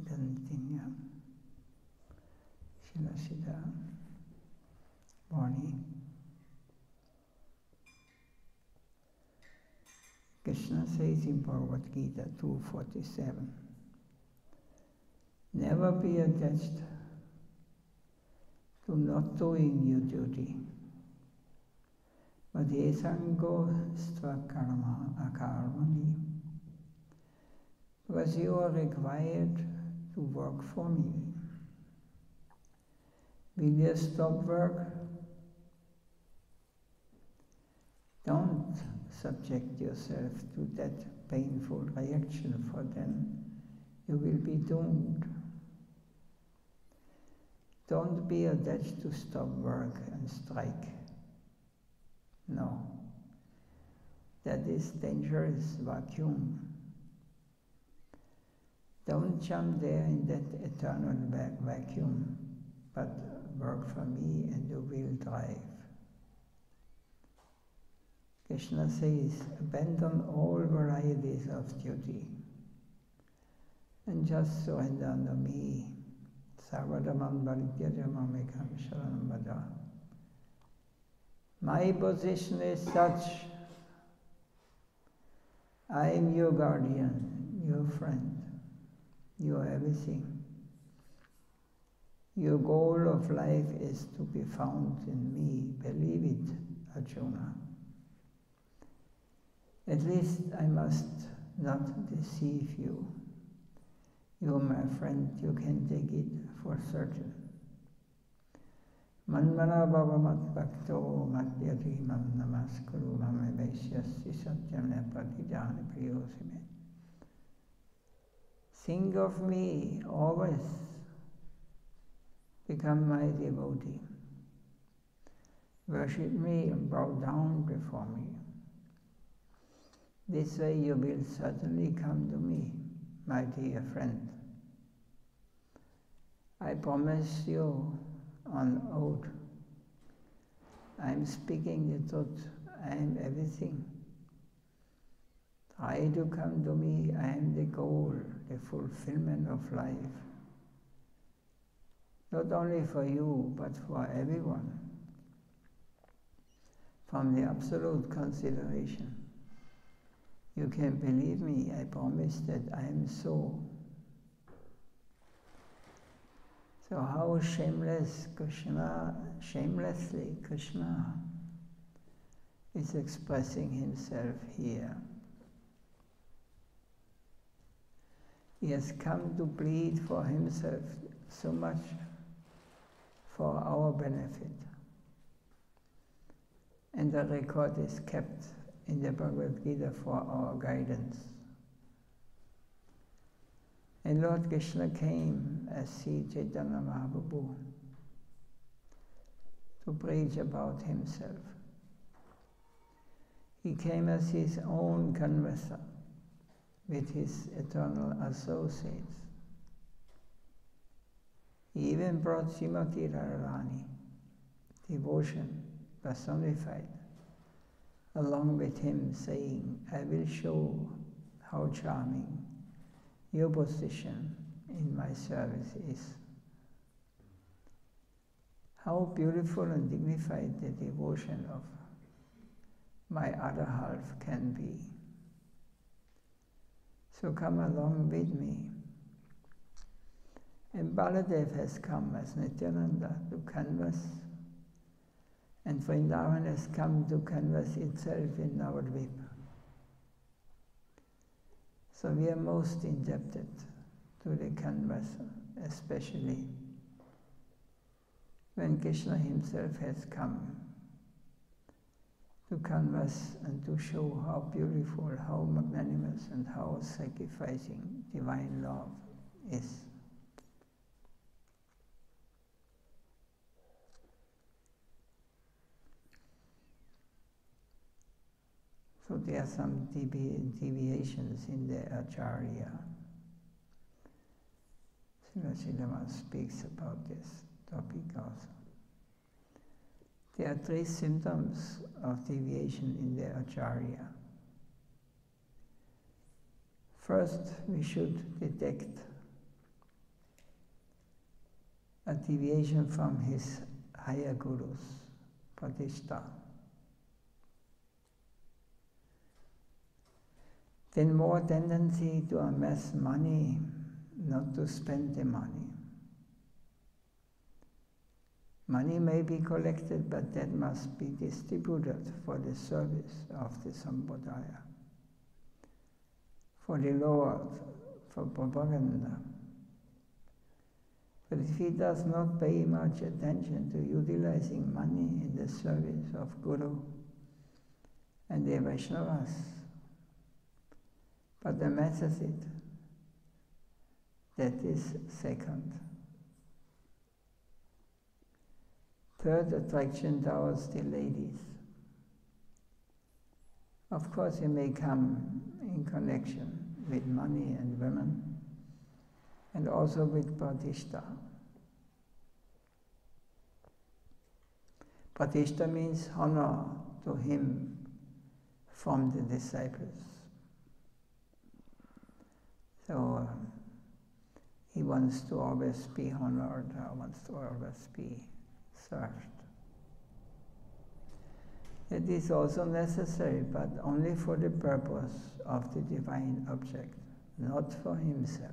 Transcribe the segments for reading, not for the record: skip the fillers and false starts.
Dantinya, Shilasida, Muni. Krishna says in Bhagavad Gita 2:47, never be attached to not doing your duty. But esango karma akarmani, because you are required to work for me. Will you stop work? Don't subject yourself to that painful reaction, for then you will be doomed. Don't be attached to stop work and strike. No, that is dangerous vacuum. Don't jump there in that eternal vacuum, but work for me and you will thrive. Krishna says, abandon all varieties of duty and just surrender unto me. Sarvadamam Bharityajamam Ekam Sharanam Bhaja. My position is such, I am your guardian, your friend, your everything. Your goal of life is to be found in me, believe it, Arjuna. At least I must not deceive you. You are my friend, you can take it for certain. Manmana bhava mat bhakto matyati mam namaskuru mame vaishyasi satyam nepatijani priyosime. Think of me always. Become my devotee. Worship me and bow down before me. This way you will certainly come to me, my dear friend. I promise you on oath, I am speaking the truth, I am everything. Try to come to me, I am the goal, the fulfillment of life. Not only for you, but for everyone. From the absolute consideration. You can believe me, I promise that I am so. So how shamelessly Krishna is expressing himself here. He has come to plead for himself so much for our benefit. And the record is kept in the Bhagavad Gita for our guidance. And Lord Krishna came as Sri Chaitanya Mahaprabhu to preach about himself. He came as his own converser with his eternal associates. He even brought Srimati Radharani, devotion personified, along with him, saying, I will show how charming your position in my service is. How beautiful and dignified the devotion of my other half can be. So come along with me. And Baladev has come as Nityananda to canvas, and Vrindavan has come to canvas itself in Navadvip. So we are most indebted to the canvasser, especially when Krishna himself has come to canvas and to show how beautiful, how magnanimous and how sacrificing divine love is. So there are some deviations in the Acharya. Srimad speaks about this topic also. There are 3 symptoms of deviation in the Acharya. First, we should detect a deviation from his higher gurus, pratishtha. Then more tendency to amass money, not to spend the money. Money may be collected, but that must be distributed for the service of the Sampradaya, for the Lord, for propaganda. But if he does not pay much attention to utilizing money in the service of Guru and the Vaishnavas, but amasses it, that is second. Third, attraction towards the ladies. Of course, it may come in connection with money and women, and also with pratishtha. Pratishtha means honor to him from the disciples. So he wants to always be honored, wants to always be served. It is also necessary, but only for the purpose of the divine object, not for himself.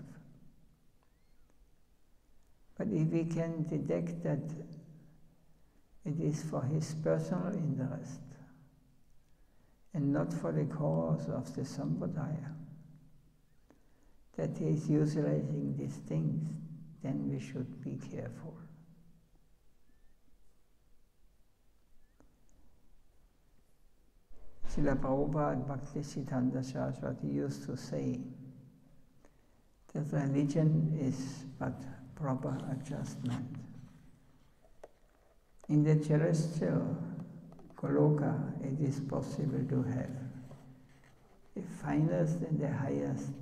But if we can detect that it is for his personal interest and not for the cause of the Sampradaya, that he is utilizing these things, then we should be careful. Srila Prabhupada Bhakti Siddhanta Saraswati used to say that religion is but proper adjustment. In the celestial Goloka, it is possible to have the finest and the highest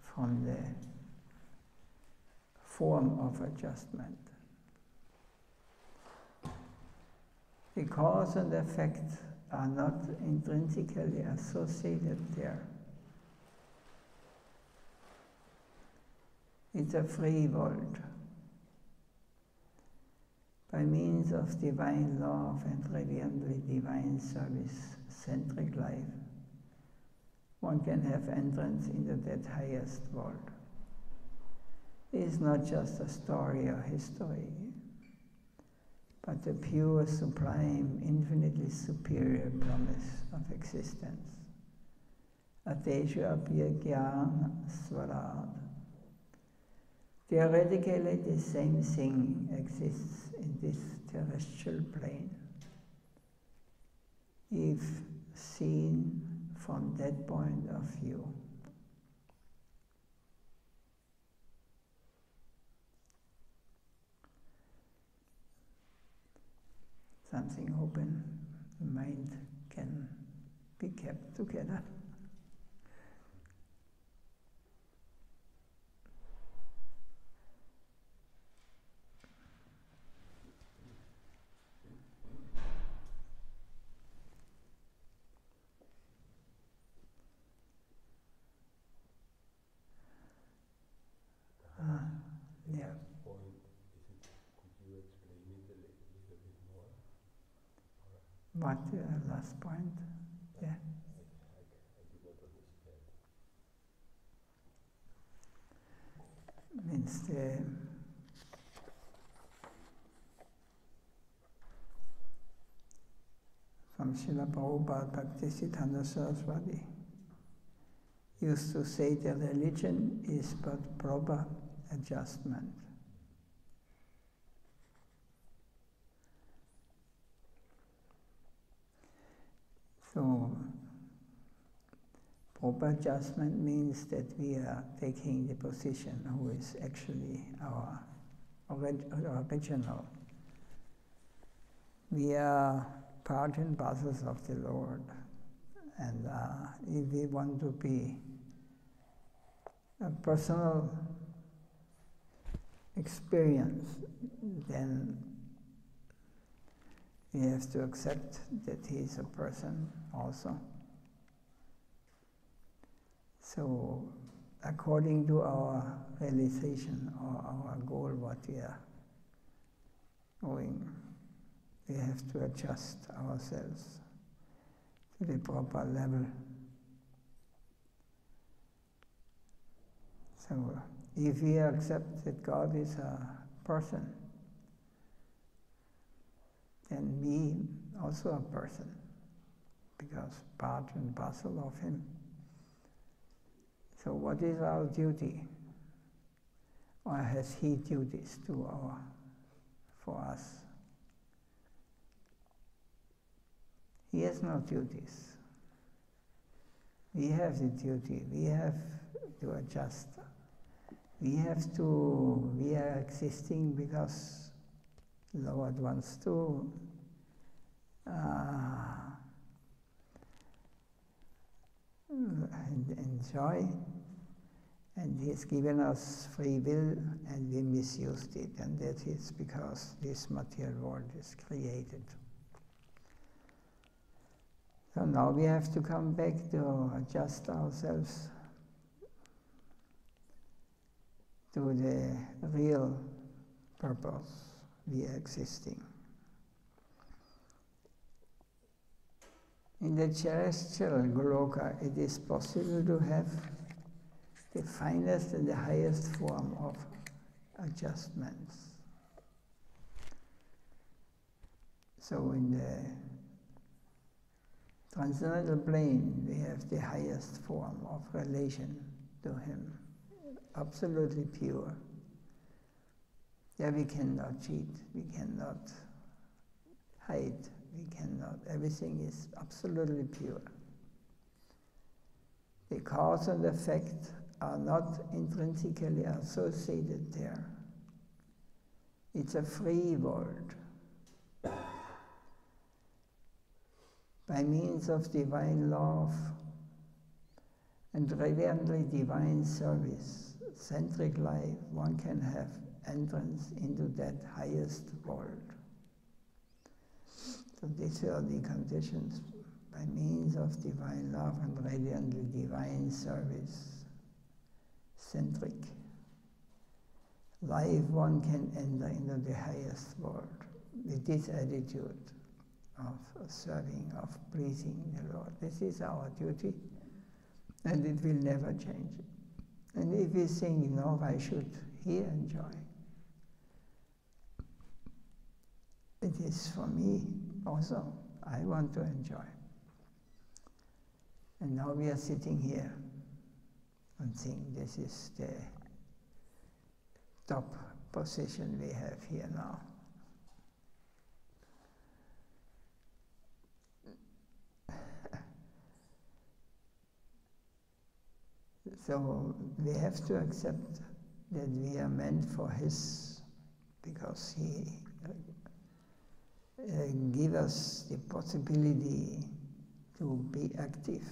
from the form of adjustment. The cause and effect are not intrinsically associated there. It's a free world. By means of divine love and radiantly divine service-centric life, one can have entrance into that highest world. It is not just a story or history, but the pure, sublime, infinitely superior promise of existence. Ateshu apya jnana swarad. Theoretically, the same thing exists in this terrestrial plane, if seen from that point of view. Something open, the mind can be kept together. Yeah. Point, could you explain it a little bit more? What, last point? Yeah. I did not understand. Means from Srila Prabhupada Bhakti Siddhanta Saraswati used to say that religion is but proper adjustment. So, proper adjustment means that we are taking the position who is actually our original. We are part and parcels of the Lord, and if we want to be a personal experience, then we have to accept that he is a person also. So, according to our realization or our goal, what we are we have to adjust ourselves to the proper level. So, if we accept that God is a person, then me also a person, because part and parcel of him. So what is our duty? Or has he duties for us? He has no duties. We have the duty. We have to adjust. We are existing because the Lord wants to enjoy, and He's given us free will, and we misused it, and that is because this material world is created. So now we have to come back to adjust ourselves to the real purpose we are existing. In the celestial Goloka, it is possible to have the finest and the highest form of adjustments. So in the transcendental plane, we have the highest form of relation to Him, absolutely pure. There we cannot cheat, we cannot hide, we cannot, everything is absolutely pure. The cause and effect are not intrinsically associated there. It's a free world. By means of divine love and radiantly divine service, centric life, one can have entrance into that highest world. So these are the conditions. By means of divine love and radiantly divine service, centric life, one can enter into the highest world with this attitude of serving, of pleasing the Lord. This is our duty, and it will never change. And if we think, no, why should he enjoy? It is for me also. I want to enjoy. And now we are sitting here and think this is the top position we have here now. So we have to accept that we are meant for His, because He gives us the possibility to be active,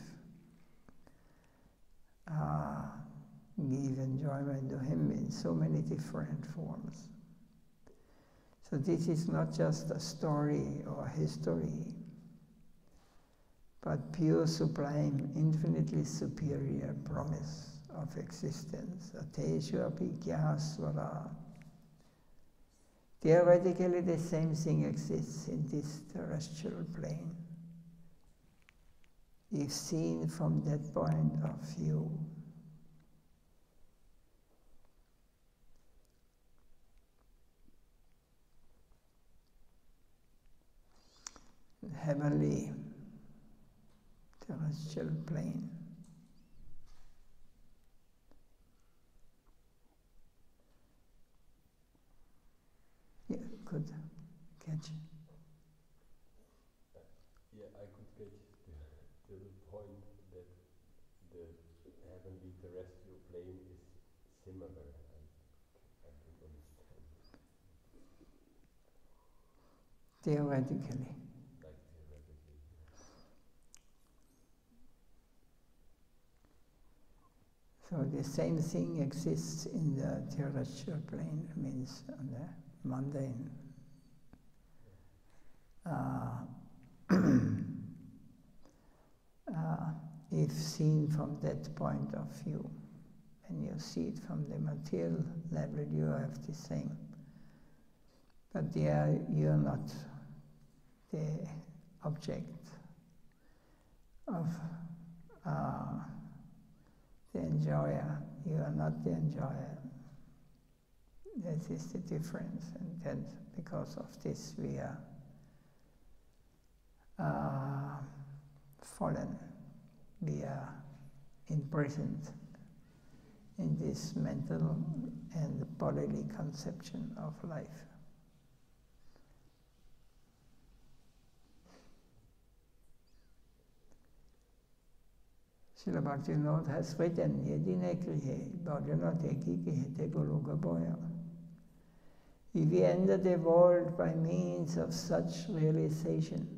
give enjoyment to Him in so many different forms. So this is not just a story or history, but pure, sublime, infinitely superior promise of existence. Ateshu api gyasvara. Theoretically, the same thing exists in this terrestrial plane. If seen from that point of view, heavenly terrestrial plane. Yeah, could catch. Yeah, I could get to the point that the heavenly terrestrial plane is similar. I could understand. Theoretically. Like theoretically. So the same thing exists in the terrestrial plane, means on the mundane. If seen from that point of view, and you see it from the material level, you have the same. But there you are not the object of the enjoyer. You are not the enjoyer. That is the difference, and that because of this we are fallen. We are imprisoned in this mental and bodily conception of life. Srila Bhaktivinoda has written, Yedine krihe, bhajana teki kihete gologa boya. If we enter the world by means of such realization,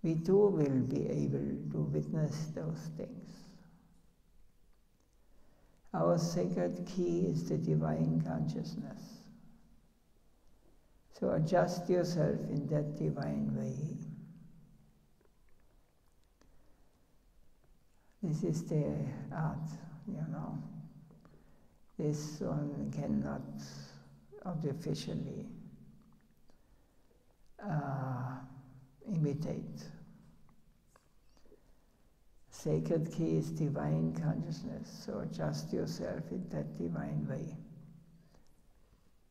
we too will be able to witness those things. Our sacred key is the divine consciousness. So adjust yourself in that divine way. This is the art, you know. This one cannot artificially imitate. Sacred key is divine consciousness, so adjust yourself in that divine way.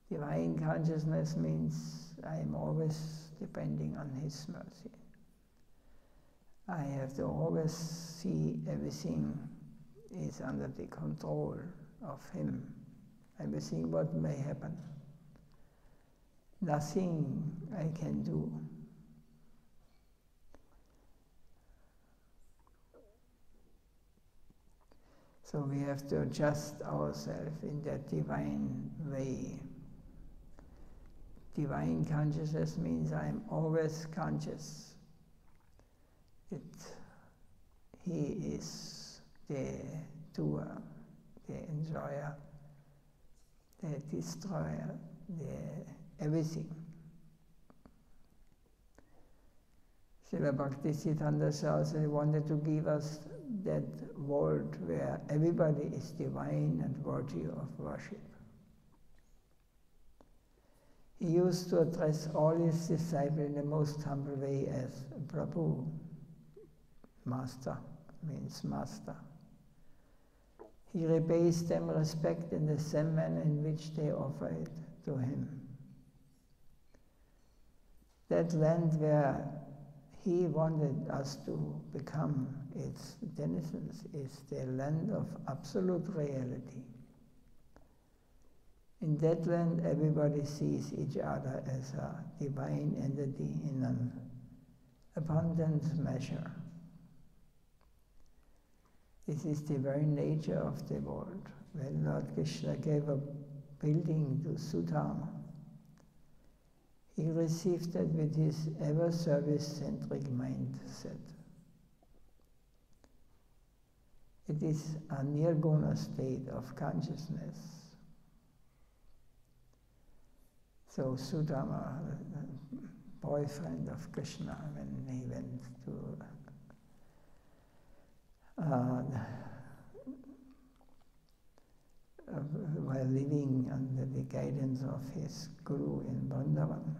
Divine consciousness means I am always depending on His mercy. I have to always see everything is under the control of Him. Everything what may happen. Nothing I can do. So we have to adjust ourselves in that divine way. Divine consciousness means I am always conscious that He is the doer, the enjoyer, the destroyer, the everything. Srila Bhaktisiddhanta Saraswati wanted to give us that world where everybody is divine and worthy of worship. He used to address all his disciples in the most humble way as Prabhu. Master means master. He repays them respect in the same manner in which they offer it to him. That land where he wanted us to become its denizens is the land of absolute reality. In that land, everybody sees each other as a divine entity in an abundant measure. This is the very nature of the world. When Lord Krishna gave a building to Sudama, he received it with his ever-service-centric mindset. It is a nirguna state of consciousness. So Sudama, the boyfriend of Krishna, when he went to while living under the guidance of his guru in Vrindavan.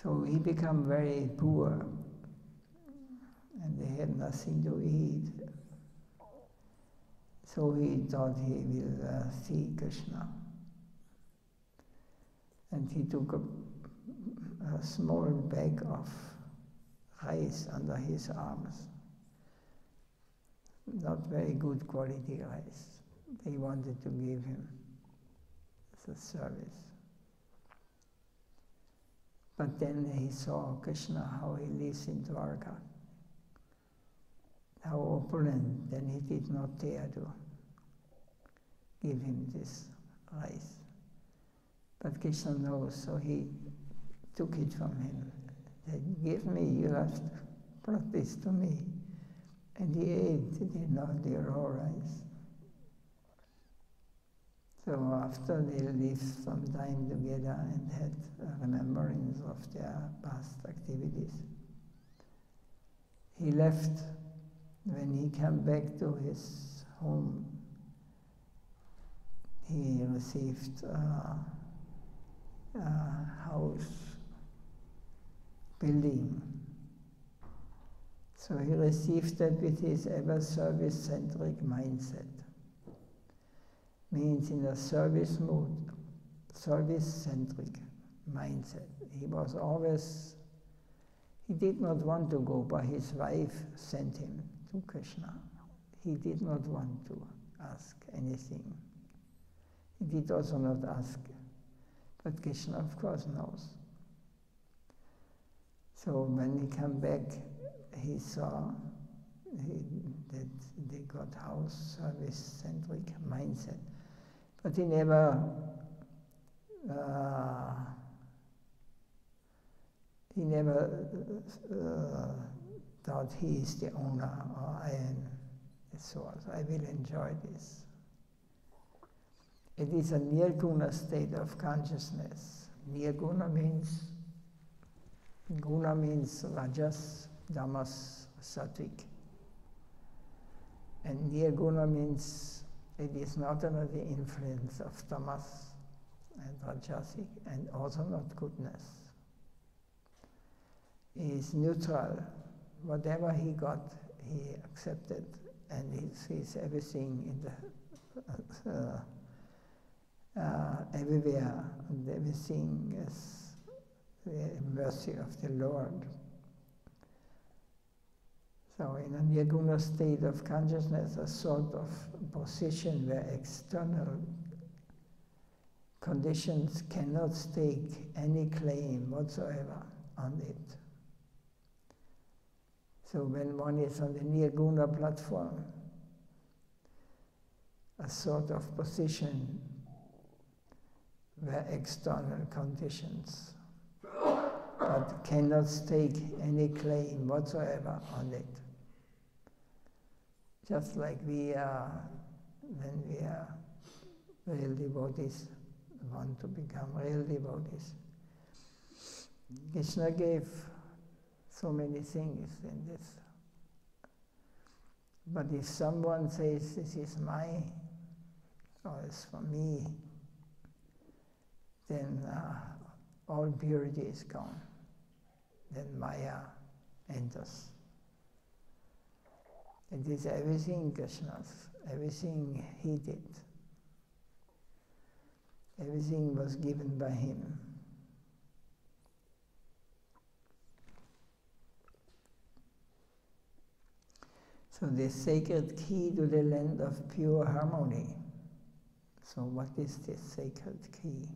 So he became very poor, and they had nothing to eat. So he thought he will see Krishna. And he took a small bag of rice under his arms. Not very good quality rice. They wanted to give him as a service. But then he saw Krishna, how he lives in Dwarka, how opulent, then he did not dare to give him this rice. But Krishna knows, so he took it from him. He said, give me, you have brought this to me. And he ate the raw rice. So after they lived some time together and had a remembrance of their past activities, he left. When he came back to his home, he received a house building. So he received that with his ever service-centric mindset. Means in a service mood, service-centric mindset. He was always, he did not want to go, but his wife sent him to Krishna. He did not want to ask anything. He did also not ask, but Krishna of course knows. So when he came back, he saw that they got house service-centric mindset. But he never thought he is the owner, or I am the source. I will enjoy this. It is a nirguna state of consciousness. Nirguna means, guna means rajas, tamas, sattvic. And nirguna means it is not under the influence of tamas and rajasic, and also not goodness. He is neutral. Whatever he got, he accepted, and he sees everything in the everywhere, and everything is the mercy of the Lord. So in a nirguna state of consciousness, a sort of position where external conditions cannot stake any claim whatsoever on it. So when one is on the nirguna platform, a sort of position where external conditions but cannot stake any claim whatsoever on it. Just like we are, when we are real devotees, want to become real devotees. Krishna gave so many things in this. But if someone says, this is mine, or it's for me, then all purity is gone. Then Maya enters. It is everything Krishna's, everything he did. Everything was given by him. So the sacred key to the land of pure harmony. So what is this sacred key?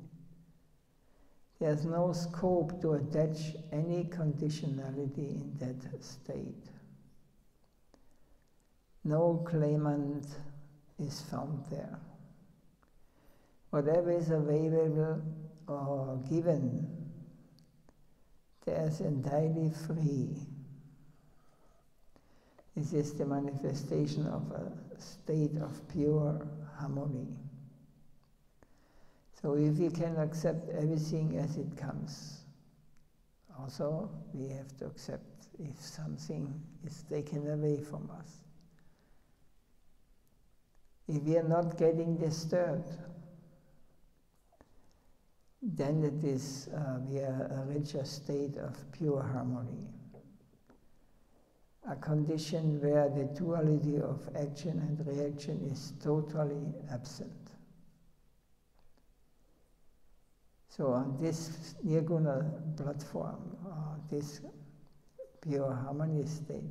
There's no scope to attach any conditionality in that state. No claimant is found there. Whatever is available or given, there's entirely free. This is the manifestation of a state of pure harmony. So if we can accept everything as it comes, also we have to accept if something is taken away from us. If we are not getting disturbed, then it is we are a richer state of pure harmony. A condition where the duality of action and reaction is totally absent. So on this nirguna platform, this pure harmony state,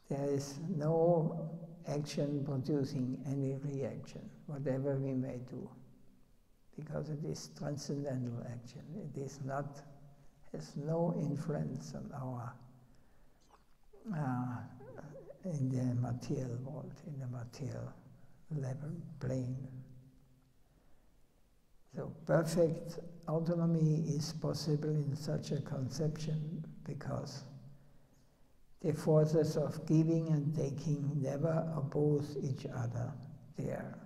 there is no action producing any reaction, whatever we may do, because it is transcendental action. It is not, has no influence on our, in the material world, in the material level plane. So perfect autonomy is possible in such a conception because the forces of giving and taking never oppose each other there.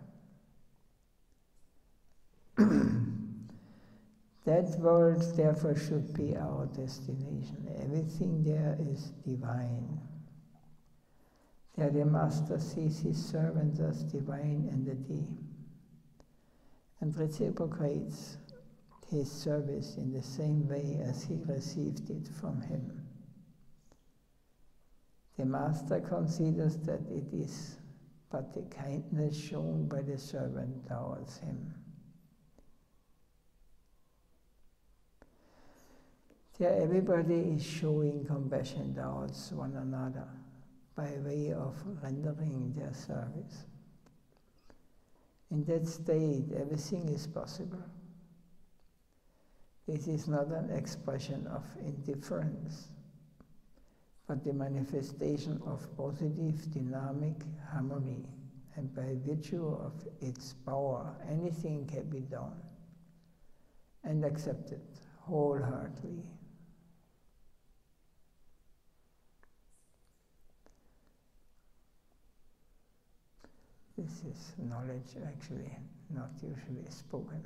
That world therefore should be our destination. Everything there is divine. There the master sees his servants as divine entity and reciprocates his service in the same way as he received it from him. The master considers that it is but the kindness shown by the servant towards him. There everybody is showing compassion towards one another by way of rendering their service. In that state, everything is possible. This is not an expression of indifference, but the manifestation of positive dynamic harmony, and by virtue of its power, anything can be done and accepted wholeheartedly. This is knowledge actually not usually spoken.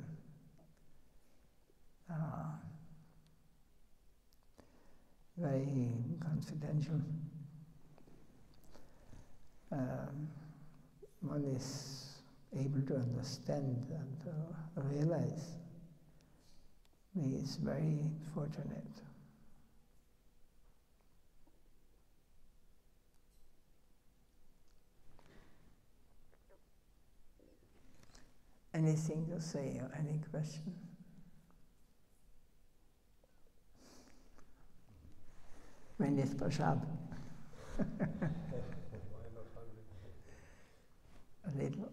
Very confidential. One is able to understand and to realize he is very fortunate. Anything to say or any question? When is prasad? A little.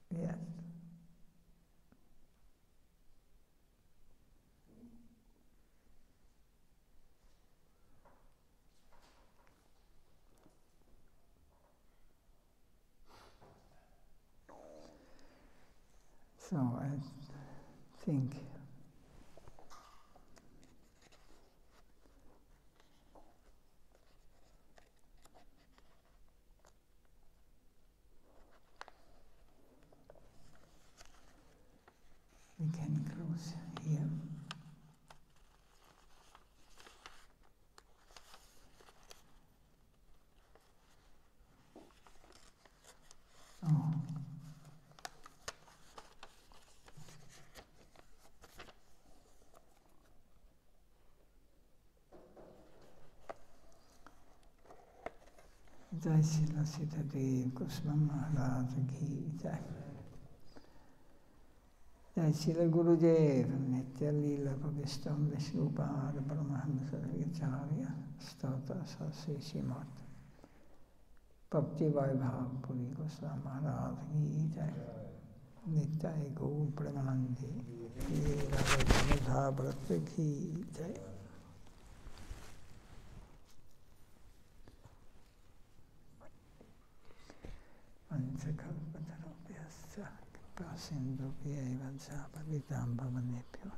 Yes. So I think we can close here. Oh. Jai Srila Sitadev Goswami Maharaj ki Jai. Jai Srila Gurudev Nitya Lila Bhavistam Vishnupada Paramahamsa Acharya Stata Sasi Srimad Bhakti Vaibhav Puri Goswami Maharaj ki Jai. Nitya Gaur Premanandi Radha Bhakti ki Jai. Panchakalpatarubhyascha Sindhubhya Evacha Pavitam Bhavanebhyo